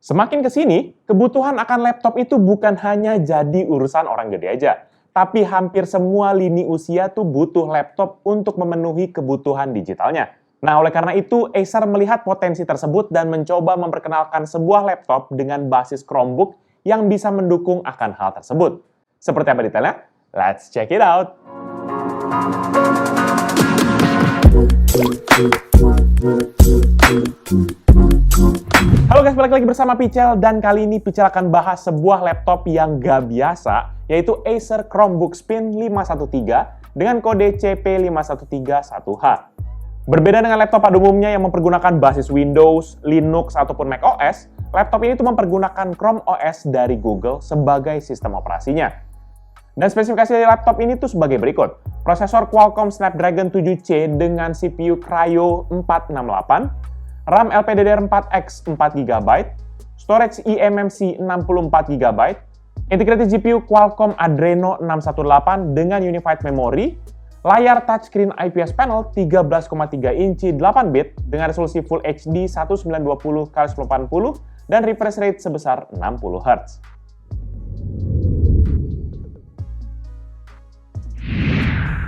Semakin ke sini, kebutuhan akan laptop itu bukan hanya jadi urusan orang gede aja, tapi hampir semua lini usia tuh butuh laptop untuk memenuhi kebutuhan digitalnya. Nah, oleh karena itu, Acer melihat potensi tersebut dan mencoba memperkenalkan sebuah laptop dengan basis Chromebook yang bisa mendukung akan hal tersebut. Seperti apa detailnya? Let's check it out! Halo guys, balik lagi bersama Pichel, dan kali ini Pichel akan bahas sebuah laptop yang gak biasa, yaitu Acer Chromebook Spin 513 dengan kode CP5131H. Berbeda dengan laptop pada umumnya yang mempergunakan basis Windows, Linux, ataupun macOS, laptop ini tuh mempergunakan Chrome OS dari Google sebagai sistem operasinya. Dan spesifikasi dari laptop ini tuh sebagai berikut. Prosesor Qualcomm Snapdragon 7C dengan CPU Kryo 468, RAM LPDDR4X 4GB, storage eMMC 64GB, integrated GPU Qualcomm Adreno 618 dengan Unified Memory, layar touchscreen IPS panel 13,3 inci 8-bit dengan resolusi Full HD 1920x1080 dan refresh rate sebesar 60 Hz.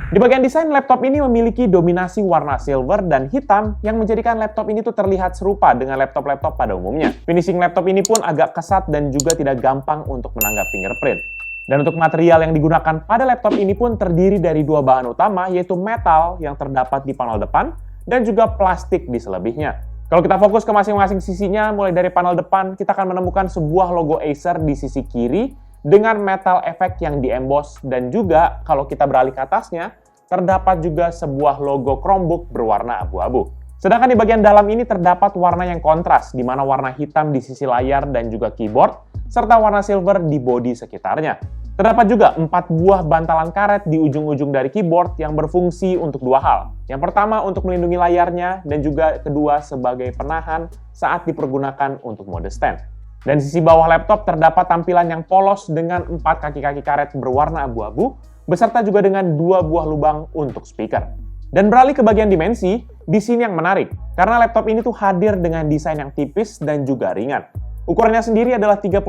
Di bagian desain, laptop ini memiliki dominasi warna silver dan hitam yang menjadikan laptop ini tuh terlihat serupa dengan laptop-laptop pada umumnya. Finishing laptop ini pun agak kesat dan juga tidak gampang untuk menanggap fingerprint. Dan untuk material yang digunakan pada laptop ini pun terdiri dari dua bahan utama, yaitu metal yang terdapat di panel depan dan juga plastik di selebihnya. Kalau kita fokus ke masing-masing sisinya, mulai dari panel depan, kita akan menemukan sebuah logo Acer di sisi kiri dengan metal effect yang di-emboss, dan juga kalau kita beralih ke atasnya, terdapat juga sebuah logo Chromebook berwarna abu-abu. Sedangkan di bagian dalam ini terdapat warna yang kontras, di mana warna hitam di sisi layar dan juga keyboard, serta warna silver di bodi sekitarnya. Terdapat juga 4 buah bantalan karet di ujung-ujung dari keyboard yang berfungsi untuk dua hal. Yang pertama untuk melindungi layarnya, dan juga kedua sebagai penahan saat dipergunakan untuk mode stand. Dan di sisi bawah laptop terdapat tampilan yang polos dengan 4 kaki-kaki karet berwarna abu-abu, beserta juga dengan 2 buah lubang untuk speaker. Dan beralih ke bagian dimensi, di sini yang menarik, karena laptop ini tuh hadir dengan desain yang tipis dan juga ringan. Ukurannya sendiri adalah 31,0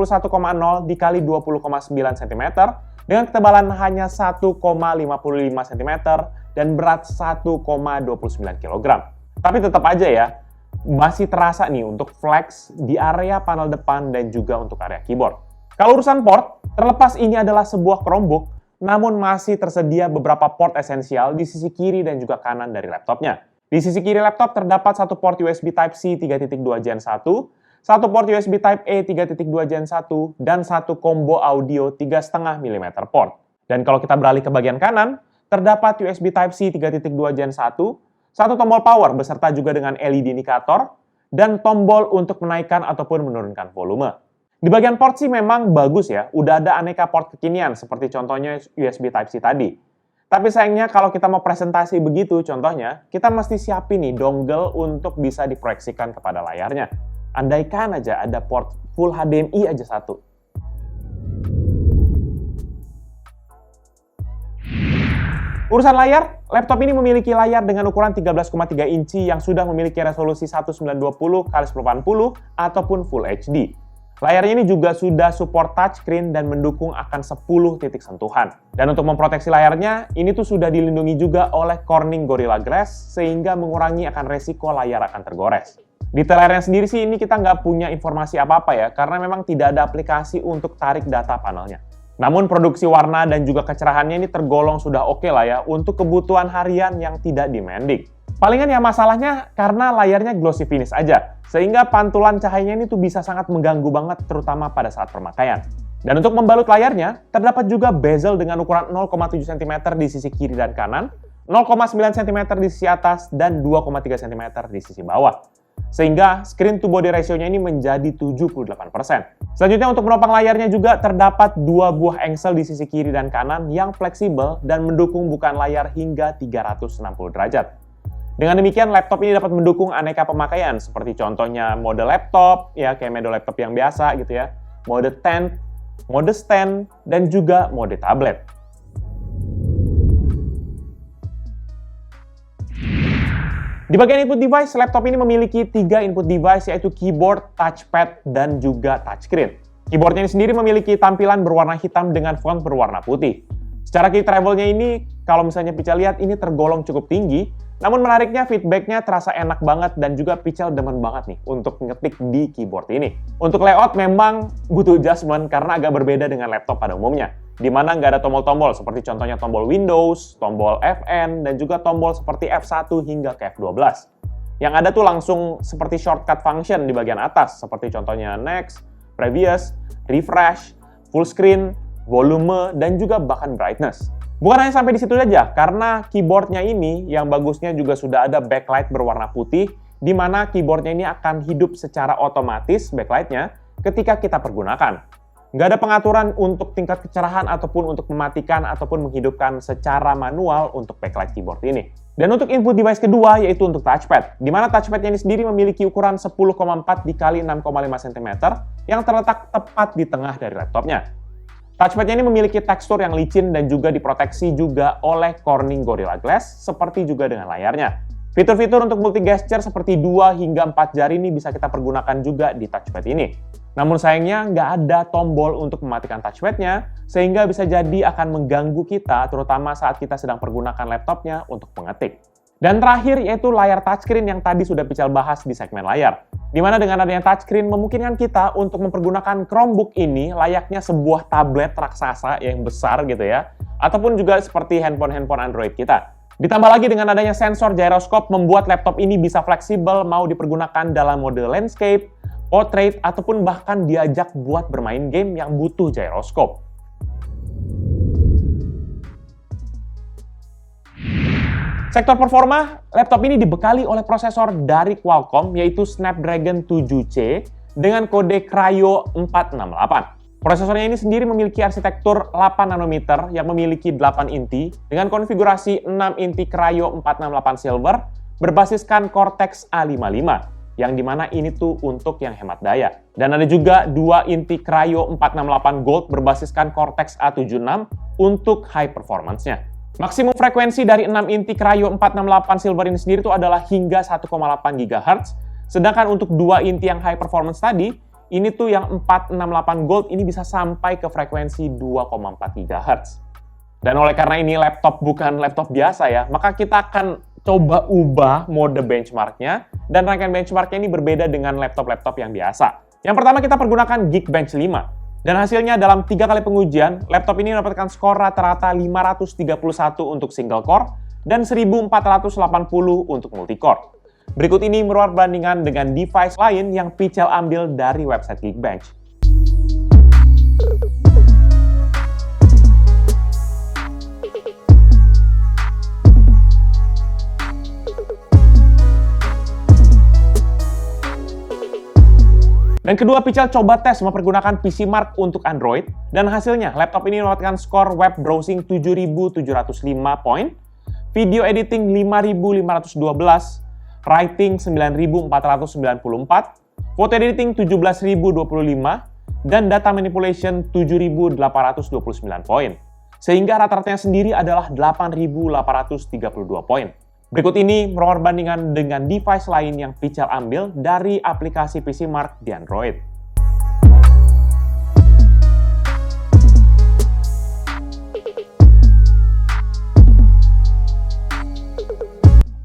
dikali 20,9 cm dengan ketebalan hanya 1,55 cm dan berat 1,29 kg. Tapi tetap aja ya, masih terasa nih untuk flex di area panel depan dan juga untuk area keyboard. Kalau urusan port, terlepas ini adalah sebuah Chromebook, namun masih tersedia beberapa port esensial di sisi kiri dan juga kanan dari laptopnya. Di sisi kiri laptop terdapat satu port USB Type-C 3.2 Gen 1, satu port USB Type-A 3.2 Gen 1, dan satu combo audio 3,5 mm port. Dan kalau kita beralih ke bagian kanan, terdapat USB Type-C 3.2 Gen 1, satu tombol power beserta juga dengan LED indikator, dan tombol untuk menaikkan ataupun menurunkan volume. Di bagian port sih memang bagus ya, udah ada aneka port kekinian seperti contohnya USB Type-C tadi. Tapi sayangnya kalau kita mau presentasi begitu contohnya, kita mesti siapin nih dongle untuk bisa diproyeksikan kepada layarnya. Andaikan aja ada port full HDMI aja satu. Urusan layar, laptop ini memiliki layar dengan ukuran 13,3 inci yang sudah memiliki resolusi 1920x1080 ataupun Full HD. Layarnya ini juga sudah support touchscreen dan mendukung akan 10 titik sentuhan. Dan untuk memproteksi layarnya, ini tuh sudah dilindungi juga oleh Corning Gorilla Glass sehingga mengurangi akan resiko layar akan tergores. Detail layarnya sendiri sih ini kita nggak punya informasi apa-apa ya, karena memang tidak ada aplikasi untuk tarik data panelnya. Namun produksi warna dan juga kecerahannya ini tergolong sudah oke lah ya untuk kebutuhan harian yang tidak demanding. Palingan ya masalahnya karena layarnya glossy finish aja, sehingga pantulan cahayanya ini tuh bisa sangat mengganggu banget terutama pada saat pemakaian. Dan untuk membalut layarnya, terdapat juga bezel dengan ukuran 0,7 cm di sisi kiri dan kanan, 0,9 cm di sisi atas, dan 2,3 cm di sisi bawah. Sehingga screen to body ratio-nya ini menjadi 78%. Selanjutnya untuk penopang layarnya juga terdapat 2 buah engsel di sisi kiri dan kanan yang fleksibel dan mendukung bukaan layar hingga 360 derajat. Dengan demikian, laptop ini dapat mendukung aneka pemakaian, seperti contohnya mode laptop, ya kayak mode laptop yang biasa gitu ya, mode tent, mode stand, dan juga mode tablet. Di bagian input device, laptop ini memiliki 3 input device yaitu keyboard, touchpad, dan juga touchscreen. Keyboardnya ini sendiri memiliki tampilan berwarna hitam dengan font berwarna putih. Secara key travelnya ini, kalau misalnya Pichel lihat ini tergolong cukup tinggi, namun menariknya feedbacknya terasa enak banget dan juga Pichel demen banget nih untuk ngetik di keyboard ini. Untuk layout memang butuh adjustment karena agak berbeda dengan laptop pada umumnya, di mana nggak ada tombol-tombol seperti contohnya tombol Windows, tombol Fn, dan juga tombol seperti F1 hingga ke F12. Yang ada tuh langsung seperti shortcut function di bagian atas, seperti contohnya Next, Previous, Refresh, Full Screen, Volume, dan juga bahkan Brightness. Bukan hanya sampai di situ saja, karena keyboardnya ini yang bagusnya juga sudah ada backlight berwarna putih, di mana keyboardnya ini akan hidup secara otomatis backlightnya ketika kita pergunakan. Nggak ada pengaturan untuk tingkat kecerahan ataupun untuk mematikan ataupun menghidupkan secara manual untuk backlight keyboard ini. Dan untuk input device kedua yaitu untuk touchpad, di mana touchpadnya ini sendiri memiliki ukuran 10,4 x 6,5 cm yang terletak tepat di tengah dari laptopnya. Touchpad-nya ini memiliki tekstur yang licin dan juga diproteksi juga oleh Corning Gorilla Glass, seperti juga dengan layarnya. Fitur-fitur untuk multi gesture seperti 2 hingga 4 jari ini bisa kita pergunakan juga di touchpad ini. Namun sayangnya nggak ada tombol untuk mematikan touchpad-nya, sehingga bisa jadi akan mengganggu kita, terutama saat kita sedang pergunakan laptopnya untuk mengetik. Dan terakhir yaitu layar touchscreen yang tadi sudah Pichel bahas di segmen layar. Dimana dengan adanya touchscreen memungkinkan kita untuk mempergunakan Chromebook ini layaknya sebuah tablet raksasa yang besar gitu ya. Ataupun juga seperti handphone Android kita. Ditambah lagi dengan adanya sensor gyroscope membuat laptop ini bisa fleksibel mau dipergunakan dalam mode landscape, portrait, ataupun bahkan diajak buat bermain game yang butuh gyroscope. Sektor performa, laptop ini dibekali oleh prosesor dari Qualcomm yaitu Snapdragon 7C dengan kode Kryo 468. Prosesornya ini sendiri memiliki arsitektur 8 nanometer yang memiliki 8 inti dengan konfigurasi 6 inti Kryo 468 Silver berbasiskan Cortex A55 yang dimana ini tuh untuk yang hemat daya. Dan ada juga 2 inti Kryo 468 Gold berbasiskan Cortex A76 untuk high performance-nya. Maksimum frekuensi dari 6 inti Kryo 468 Silver ini sendiri itu adalah hingga 1,8 GHz, sedangkan untuk 2 inti yang high performance tadi, ini tuh yang 468 Gold ini bisa sampai ke frekuensi 2,4 GHz. Dan oleh karena ini laptop bukan laptop biasa ya, maka kita akan coba ubah mode benchmarknya, dan rangkaian benchmarknya ini berbeda dengan laptop-laptop yang biasa. Yang pertama kita pergunakan Geekbench 5. Dan hasilnya dalam 3 kali pengujian, laptop ini mendapatkan skor rata-rata 531 untuk single core dan 1480 untuk multi-core. Berikut ini merupakan bandingan dengan device lain yang Pichel ambil dari website Geekbench. Dan kedua, Pichel coba tes mempergunakan PCMark untuk Android, dan hasilnya laptop ini mendapatkan skor web browsing 7.705 poin, video editing 5.512, writing 9.494, foto editing 17.025, dan data manipulation 7.829 poin. Sehingga rata-ratanya sendiri adalah 8.832 poin. Berikut ini merupakan bandingan dengan device lain yang Pichel ambil dari aplikasi PCMark di Android.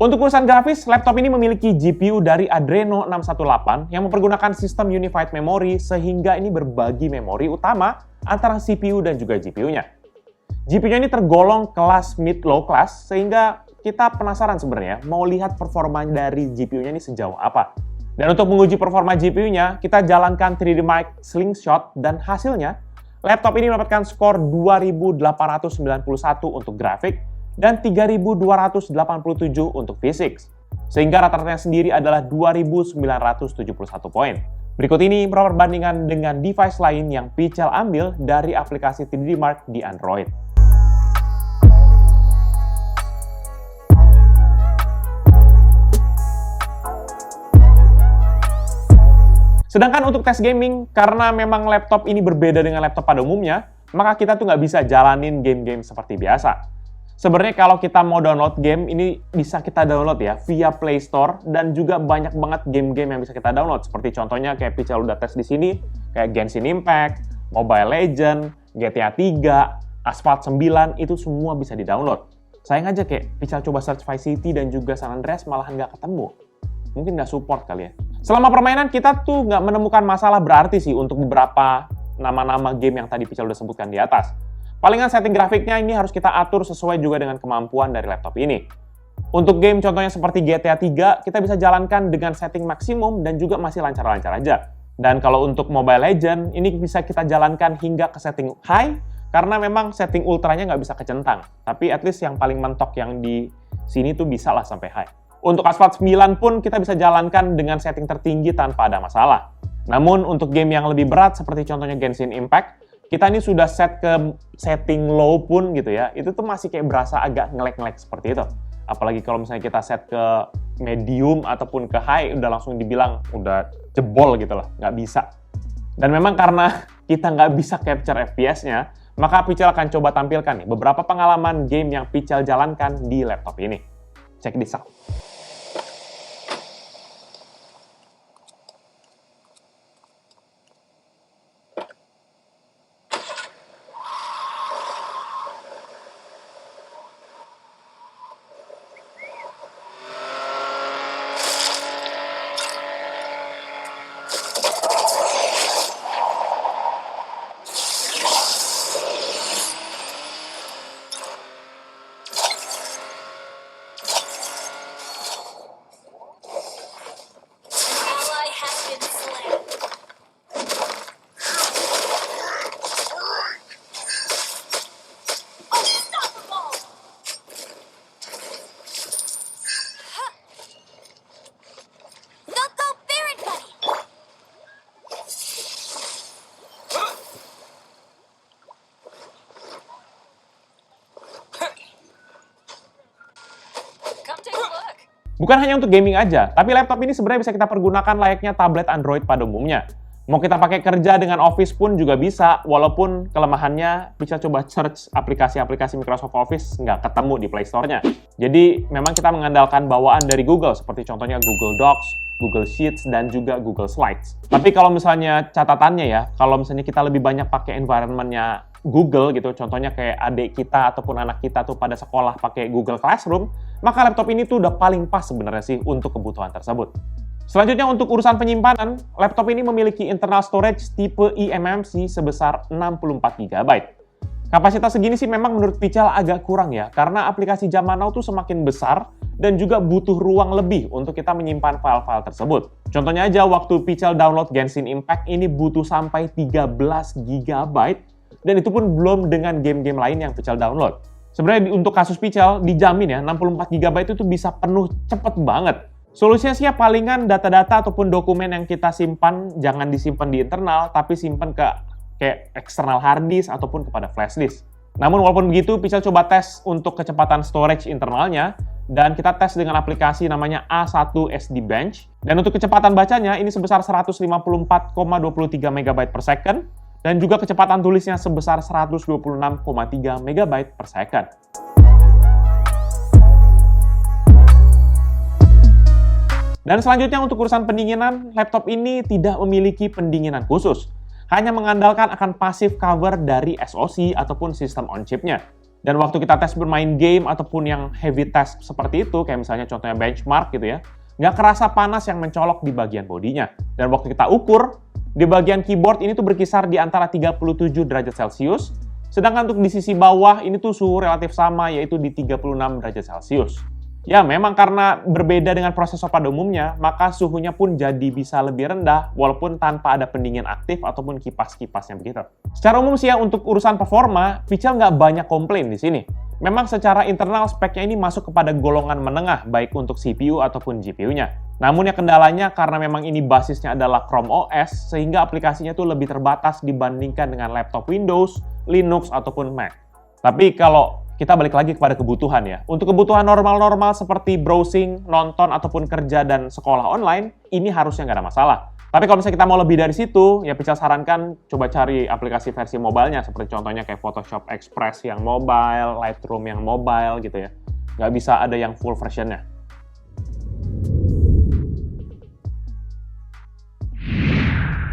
Untuk urusan grafis, laptop ini memiliki GPU dari Adreno 618 yang mempergunakan sistem Unified Memory sehingga ini berbagi memori utama antara CPU dan juga GPU-nya. GPU-nya ini tergolong kelas mid-low class sehingga kita penasaran sebenarnya mau lihat performa dari GPU-nya ini sejauh apa. Dan untuk menguji performa GPU-nya, kita jalankan 3D Mark Slingshot dan hasilnya, laptop ini mendapatkan skor 2891 untuk grafik dan 3287 untuk physics. Sehingga rata-ratanya sendiri adalah 2971 poin. Berikut ini merupakan perbandingan dengan device lain yang Pichel ambil dari aplikasi 3D Mark di Android. Sedangkan untuk tes gaming, karena memang laptop ini berbeda dengan laptop pada umumnya, maka kita tuh nggak bisa jalanin game-game seperti biasa. Sebenarnya kalau kita mau download game, ini bisa kita download ya via Play Store, dan juga banyak banget game-game yang bisa kita download. Seperti contohnya kayak Pical udah tes di sini, kayak Genshin Impact, Mobile Legends, GTA 3, Asphalt 9, itu semua bisa di-download. Sayang aja kayak Pical coba search Vice City dan juga San Andreas malahan nggak ketemu. Mungkin nggak support kali ya. Selama permainan kita tuh nggak menemukan masalah berarti sih untuk beberapa nama-nama game yang tadi Pical udah sebutkan di atas. Palingan setting grafiknya ini harus kita atur sesuai juga dengan kemampuan dari laptop ini. Untuk game contohnya seperti GTA 3, kita bisa jalankan dengan setting maksimum dan juga masih lancar-lancar aja. Dan kalau untuk Mobile Legends, ini bisa kita jalankan hingga ke setting high, karena memang setting ultranya nggak bisa kecentang. Tapi at least yang paling mentok yang di sini tuh bisa lah sampai high. Untuk Asphalt 9 pun kita bisa jalankan dengan setting tertinggi tanpa ada masalah. Namun untuk game yang lebih berat seperti contohnya Genshin Impact, kita ini sudah set ke setting low pun gitu ya, itu tuh masih kayak berasa agak nge-lag seperti itu. Apalagi kalau misalnya kita set ke medium ataupun ke high, udah langsung dibilang udah jebol gitu lah, nggak bisa. Dan memang karena kita nggak bisa capture FPS-nya, maka Pical akan coba tampilkan nih beberapa pengalaman game yang Pical jalankan di laptop ini. Check this out. Bukan hanya untuk gaming aja, tapi laptop ini sebenarnya bisa kita pergunakan layaknya tablet Android pada umumnya. Mau kita pakai kerja dengan Office pun juga bisa, walaupun kelemahannya bisa coba search aplikasi-aplikasi Microsoft Office nggak ketemu di Play Store-nya. Jadi memang kita mengandalkan bawaan dari Google, seperti contohnya Google Docs, Google Sheets, dan juga Google Slides. Tapi kalau misalnya catatannya ya, kalau misalnya kita lebih banyak pakai environment-nya Google gitu, contohnya kayak adik kita ataupun anak kita tuh pada sekolah pakai Google Classroom, maka laptop ini tuh udah paling pas sebenarnya sih untuk kebutuhan tersebut. Selanjutnya untuk urusan penyimpanan, laptop ini memiliki internal storage tipe eMMC sebesar 64 GB. Kapasitas segini sih memang menurut Pical agak kurang ya, karena aplikasi zaman now tuh semakin besar dan juga butuh ruang lebih untuk kita menyimpan file-file tersebut. Contohnya aja waktu Pical download Genshin Impact ini butuh sampai 13 GB, dan itu pun belum dengan game-game lain yang Pical download. Sebenarnya untuk kasus Pical dijamin ya, 64 GB itu tuh bisa penuh cepet banget. Solusinya sih ya palingan data-data ataupun dokumen yang kita simpan jangan disimpan di internal, tapi simpan ke kayak external hard disk ataupun kepada flash disk. Namun walaupun begitu, Pical coba tes untuk kecepatan storage internalnya, dan kita tes dengan aplikasi namanya A1 SD Bench. Dan untuk kecepatan bacanya ini sebesar 154,23 MB per second, dan juga kecepatan tulisnya sebesar 126,3 MB per second. Dan selanjutnya untuk urusan pendinginan, laptop ini tidak memiliki pendinginan khusus. Hanya mengandalkan akan passive cover dari SoC ataupun sistem on chip-nya. Dan waktu kita tes bermain game ataupun yang heavy test seperti itu, kayak misalnya contohnya benchmark gitu ya, nggak kerasa panas yang mencolok di bagian bodinya. Dan waktu kita ukur, di bagian keyboard ini tuh berkisar di antara 37 derajat Celcius, sedangkan untuk di sisi bawah ini tuh suhu relatif sama, yaitu di 36 derajat Celcius. Ya, memang karena berbeda dengan prosesor pada umumnya, maka suhunya pun jadi bisa lebih rendah, walaupun tanpa ada pendingin aktif ataupun kipas-kipasnya begitu. Secara umum sih ya, untuk urusan performa, Pical nggak banyak komplain di sini. Memang secara internal speknya ini masuk kepada golongan menengah, baik untuk CPU ataupun GPU-nya. Namun ya kendalanya karena memang ini basisnya adalah Chrome OS, sehingga aplikasinya tuh lebih terbatas dibandingkan dengan laptop Windows, Linux, ataupun Mac. Tapi kalau kita balik lagi kepada kebutuhan ya. Untuk kebutuhan normal-normal seperti browsing, nonton, ataupun kerja dan sekolah online, ini harusnya nggak ada masalah. Tapi kalau misalnya kita mau lebih dari situ, ya Pical sarankan coba cari aplikasi versi mobile-nya, seperti contohnya kayak Photoshop Express yang mobile, Lightroom yang mobile gitu ya. Nggak bisa ada yang full version-nya.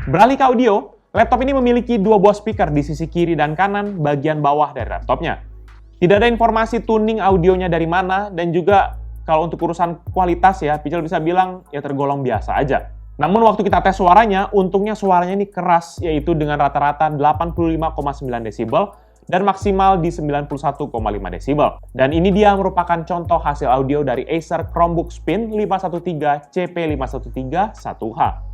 Beralih ke audio, laptop ini memiliki dua buah speaker di sisi kiri dan kanan bagian bawah dari laptopnya. Tidak ada informasi tuning audionya dari mana, dan juga kalau untuk urusan kualitas ya, Pical bisa bilang ya tergolong biasa aja. Namun waktu kita tes suaranya, untungnya suaranya ini keras, yaitu dengan rata-rata 85,9 desibel dan maksimal di 91,5 desibel. Dan ini dia merupakan contoh hasil audio dari Acer Chromebook Spin 513 CP513 1H.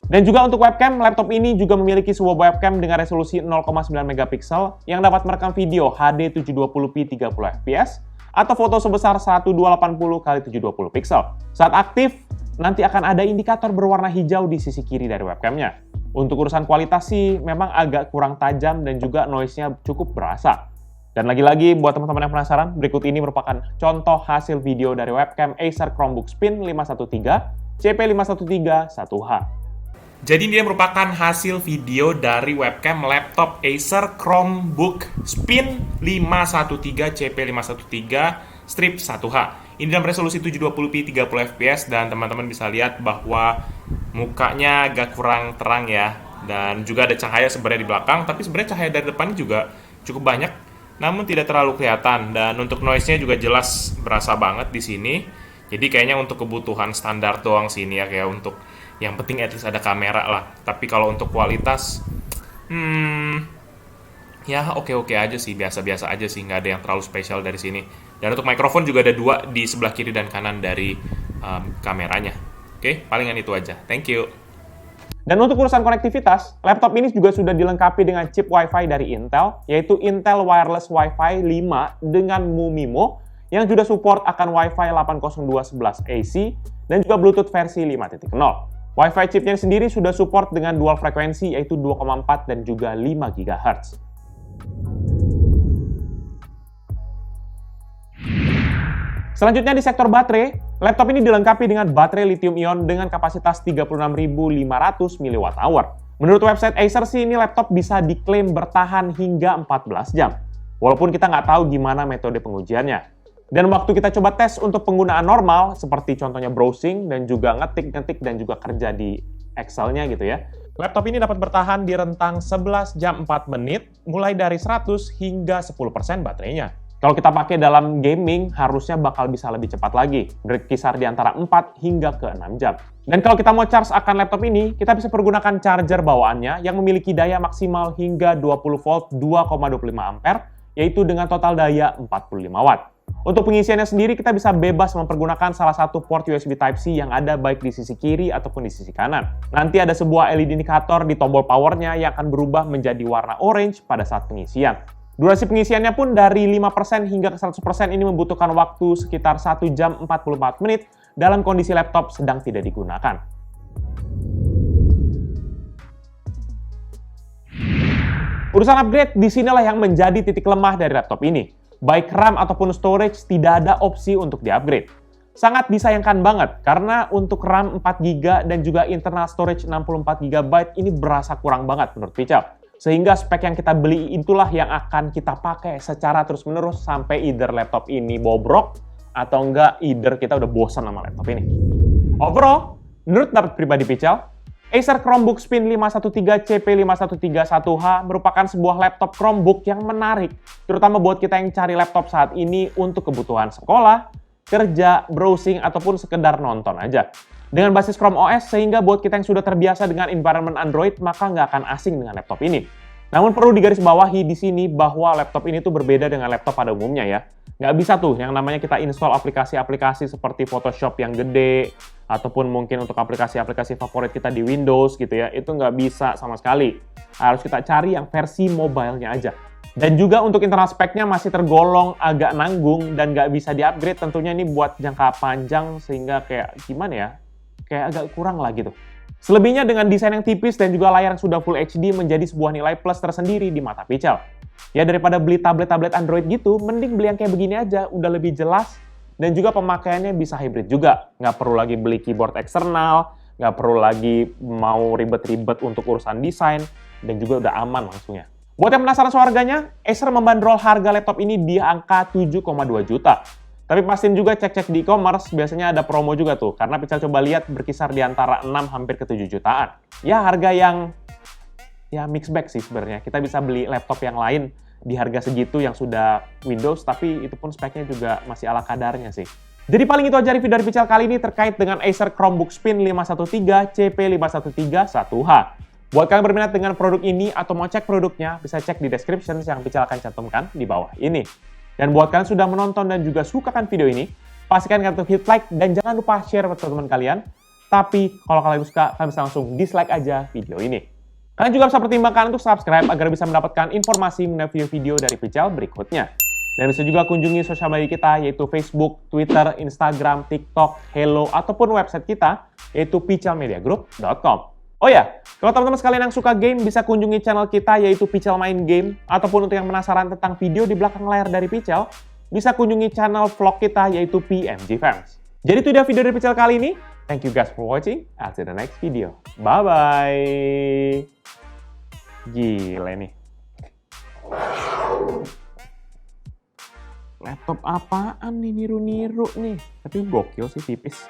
Dan juga untuk webcam, laptop ini juga memiliki sebuah webcam dengan resolusi 0,9 megapiksel yang dapat merekam video HD 720p 30 fps atau foto sebesar 1280x720 piksel. Saat aktif, nanti akan ada indikator berwarna hijau di sisi kiri dari webcamnya. Untuk urusan kualitas sih memang agak kurang tajam dan juga noise-nya cukup berasa. Dan lagi-lagi buat teman-teman yang penasaran, berikut ini merupakan contoh hasil video dari webcam Acer Chromebook Spin 513 CP513 1H. Jadi dia merupakan hasil video dari webcam laptop Acer Chromebook Spin 513 CP513 strip 1H. Ini dalam resolusi 720p 30 fps dan teman-teman bisa lihat bahwa mukanya agak kurang terang ya. Dan juga ada cahaya sebenarnya di belakang, tapi sebenarnya cahaya dari depan juga cukup banyak, namun tidak terlalu kelihatan. Dan untuk noise-nya juga jelas berasa banget di sini. Jadi kayaknya untuk kebutuhan standar doang sini ya, kayak untuk yang penting at least ada kamera lah. Tapi kalau untuk kualitas, ya oke-oke aja sih, biasa-biasa aja sih, nggak ada yang terlalu spesial dari sini. Dan untuk mikrofon juga ada dua di sebelah kiri dan kanan dari kameranya. Oke, palingan itu aja. Thank you. Dan untuk urusan konektivitas, laptop ini juga sudah dilengkapi dengan chip Wi-Fi dari Intel, yaitu Intel Wireless Wi-Fi 5 dengan MU-MIMO, yang juga support akan Wi-Fi 802.11 AC dan juga Bluetooth versi 5.0. Wi-Fi chipnya sendiri sudah support dengan dual frekuensi yaitu 2,4 dan juga 5 GHz. Selanjutnya di sektor baterai, laptop ini dilengkapi dengan baterai lithium-ion dengan kapasitas 36.500 mWh. Menurut website Acer sih ini laptop bisa diklaim bertahan hingga 14 jam. Walaupun kita nggak tahu gimana metode pengujiannya. Dan waktu kita coba tes untuk penggunaan normal, seperti contohnya browsing dan juga ngetik dan juga kerja di Excel-nya gitu ya, laptop ini dapat bertahan di rentang 11 jam 4 menit, mulai dari 100 hingga 10% baterainya. Kalau kita pakai dalam gaming, harusnya bakal bisa lebih cepat lagi, berkisar di antara 4 hingga ke 6 jam. Dan kalau kita mau charge akan laptop ini, kita bisa pergunakan charger bawaannya yang memiliki daya maksimal hingga 20 volt 2,25 ampere, yaitu dengan total daya 45 watt. Untuk pengisiannya sendiri, kita bisa bebas mempergunakan salah satu port USB Type-C yang ada baik di sisi kiri ataupun di sisi kanan. Nanti ada sebuah LED indikator di tombol powernya yang akan berubah menjadi warna orange pada saat pengisian. Durasi pengisiannya pun dari 5% hingga ke 100% ini membutuhkan waktu sekitar 1 jam 44 menit dalam kondisi laptop sedang tidak digunakan. Urusan upgrade, disinilah yang menjadi titik lemah dari laptop ini. Baik RAM ataupun storage, tidak ada opsi untuk di-upgrade. Sangat disayangkan banget, karena untuk RAM 4GB dan juga internal storage 64GB ini berasa kurang banget menurut Pical. Sehingga spek yang kita beli itulah yang akan kita pakai secara terus-menerus sampai either laptop ini bobrok, atau enggak either kita udah bosan sama laptop ini. Overall, menurut pendapat pribadi Pical, Acer Chromebook Spin 513 CP513 1H merupakan sebuah laptop Chromebook yang menarik, terutama buat kita yang cari laptop saat ini untuk kebutuhan sekolah, kerja, browsing, ataupun sekedar nonton aja. Dengan basis Chrome OS, sehingga buat kita yang sudah terbiasa dengan environment Android, maka nggak akan asing dengan laptop ini. Namun perlu digarisbawahi di sini bahwa laptop ini tuh berbeda dengan laptop pada umumnya ya. Nggak bisa tuh yang namanya kita install aplikasi-aplikasi seperti Photoshop yang gede, ataupun mungkin untuk aplikasi-aplikasi favorit kita di Windows gitu ya, itu nggak bisa sama sekali. Harus kita cari yang versi mobile-nya aja. Dan juga untuk internal speknya masih tergolong agak nanggung dan nggak bisa di-upgrade, tentunya ini buat jangka panjang sehingga kayak gimana ya, kayak agak kurang lah gitu. Selebihnya dengan desain yang tipis dan juga layar yang sudah Full HD menjadi sebuah nilai plus tersendiri di mata Pichel. Ya daripada beli tablet-tablet Android gitu, mending beli yang kayak begini aja, udah lebih jelas dan juga pemakaiannya bisa hybrid juga. Nggak perlu lagi beli keyboard eksternal, nggak perlu lagi mau ribet-ribet untuk urusan desain, dan juga udah aman langsungnya. Buat yang penasaran soal harganya, Acer membandrol harga laptop ini di angka 7,2 juta. Tapi pastiin juga cek-cek di e-commerce, biasanya ada promo juga tuh, karena Pichel coba lihat berkisar di antara 6 hampir ke 7 jutaan. Ya harga yang ya mix bag sih sebenarnya. Kita bisa beli laptop yang lain di harga segitu yang sudah Windows, tapi itu pun speknya juga masih ala kadarnya sih. Jadi paling itu aja review dari Pichel kali ini terkait dengan Acer Chromebook Spin 513 CP513-1H. Buat kalian berminat dengan produk ini atau mau cek produknya, bisa cek di description yang Pichel akan cantumkan di bawah ini. Dan buat kalian sudah menonton dan juga sukakan video ini, pastikan kalian hit like dan jangan lupa share ke teman-teman kalian. Tapi kalau kalian suka, kalian bisa langsung dislike aja video ini. Kalian juga bisa pertimbangkan untuk subscribe agar bisa mendapatkan informasi mengenai video-video dari Pichel berikutnya. Dan bisa juga kunjungi sosial media kita yaitu Facebook, Twitter, Instagram, TikTok, Hello, ataupun website kita yaitu pichelmediagroup.com. Oh ya, kalau teman-teman sekalian yang suka game bisa kunjungi channel kita yaitu Pichel Main Game, ataupun untuk yang penasaran tentang video di belakang layar dari Pichel, bisa kunjungi channel vlog kita yaitu PMG Fans. Jadi itu dia video dari Pichel kali ini. Thank you guys for watching. I'll see you in the next video. Bye-bye. Gila nih. Laptop apaan nih, niru-niru nih. Tapi gokil sih, tipis.